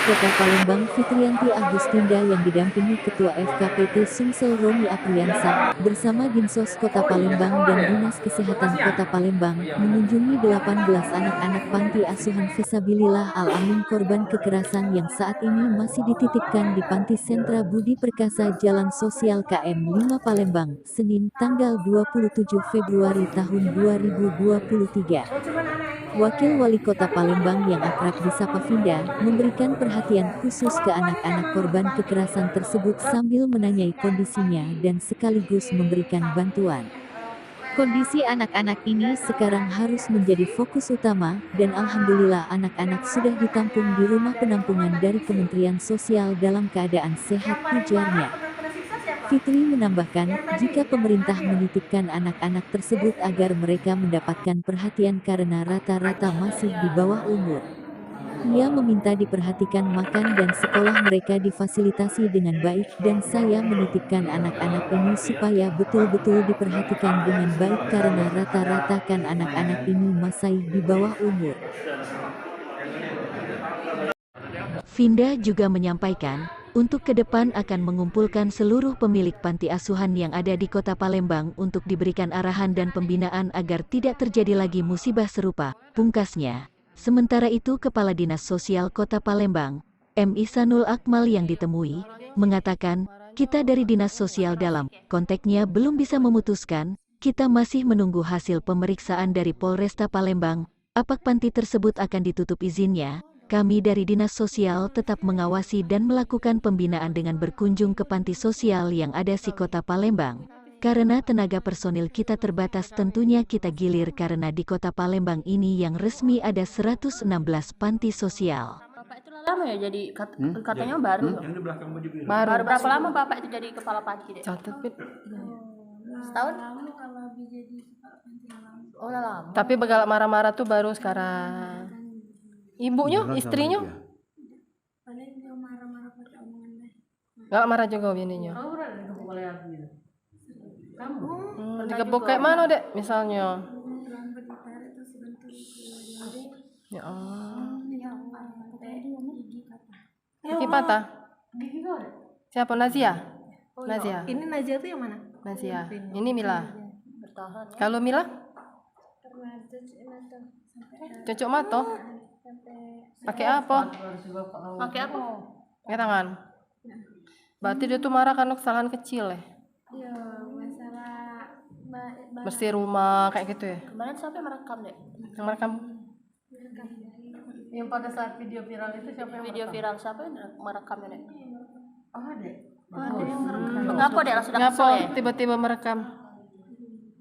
Kota Palembang Fitriyanti Agustinda yang didampingi Ketua FKPT Sumsel Romi Apriansa, bersama Dinsos Kota Palembang dan Dinas Kesehatan Kota Palembang, mengunjungi 18 anak-anak panti asuhan Fisabilillah Al-Amin korban kekerasan yang saat ini masih dititipkan di Panti Sentra Budi Perkasa Jalan Sosial KM 5 Palembang, Senin, tanggal 27 Februari tahun 2023. Wakil Wali Kota Palembang yang akrab disapa Finda, memberikan perhatian khusus ke anak-anak korban kekerasan tersebut sambil menanyai kondisinya dan sekaligus memberikan bantuan. Kondisi anak-anak ini sekarang harus menjadi fokus utama, dan alhamdulillah anak-anak sudah ditampung di rumah penampungan dari Kementerian Sosial dalam keadaan sehat, ujarnya. Fitri menambahkan, jika pemerintah menitipkan anak-anak tersebut agar mereka mendapatkan perhatian karena rata-rata masih di bawah umur. Ia meminta diperhatikan makan dan sekolah mereka difasilitasi dengan baik, dan saya menitipkan anak-anak ini supaya betul-betul diperhatikan dengan baik karena rata-rata kan anak-anak ini masih di bawah umur. Finda juga menyampaikan, untuk ke depan akan mengumpulkan seluruh pemilik panti asuhan yang ada di Kota Palembang untuk diberikan arahan dan pembinaan agar tidak terjadi lagi musibah serupa, pungkasnya. Sementara itu Kepala Dinas Sosial Kota Palembang, M. Ihsanul Akmal yang ditemui, mengatakan, kita dari Dinas Sosial dalam konteksnya belum bisa memutuskan, kita masih menunggu hasil pemeriksaan dari Polresta Palembang, apakah panti tersebut akan ditutup izinnya. Kami dari Dinas Sosial tetap mengawasi dan melakukan pembinaan dengan berkunjung ke panti sosial yang ada di Kota Palembang. Karena tenaga personil kita terbatas tentunya kita gilir karena di Kota Palembang ini yang resmi ada 116 panti sosial. Bapak itu lama ya jadi katanya baru. Baru berapa lama Bapak itu jadi kepala panti deh? Catat Pit. Setahun? Oh lama. Tapi begalak marah-marah tuh baru sekarang. Ibunya, istrinya? Galak marah juga bininya. Digebuk kayak mana dek misalnya? Ya Allah. Gigi patah? Siapa? Nazia? Nazia? Ini Nazia tuh yang mana? Nazia. Ini Mila. Kalau Mila? Cocok mata. Pakai apa? Pakai apa? Pakai tangan. Berarti dia tuh marah karena kesalahan kecil ya? Iya, masalah Bersih rumah kayak gitu ya? Kemarin sampai merekam deh. Yang merekam? yang pada saat video viral itu siapa yang Video viral siapa yang merekamnya deh? Oh, ada. Ada yang merekam. Ngapa deh langsung Ngapa kesel ya? tiba-tiba merekam?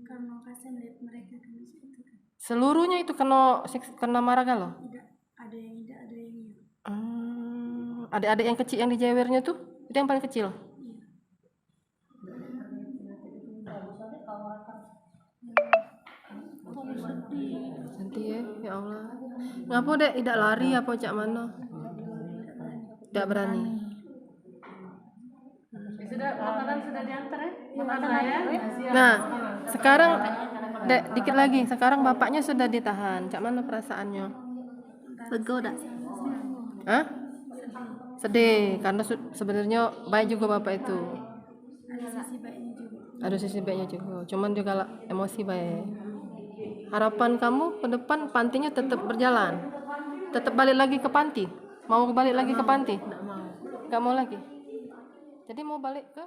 Karena kasihan lihat mereka kan itu kan. Seluruhnya itu kena marah kalau? Tidak, ada yang tidak, ada yang iya. Adik-adik yang kecil yang dijewernya tuh itu yang paling kecil. Nanti ya Allah. Ngapa dek tidak lari apa cak mana? Tidak berani. Sudah makanan sudah diantar ya? Makanan ya? Nah, sekarang dek dikit lagi. Sekarang bapaknya sudah ditahan. Cak mana perasaannya? Lega dah. Hah? Sedih karena sebenarnya baik juga bapak itu. Ada sisi baiknya juga. Ada sisi baiknya juga. Cuman juga lah emosi baik. Harapan kamu ke depan pantinya tetap berjalan. Tetap balik lagi ke panti. Mau balik lagi ke panti? Nggak mau lagi. Jadi mau balik ke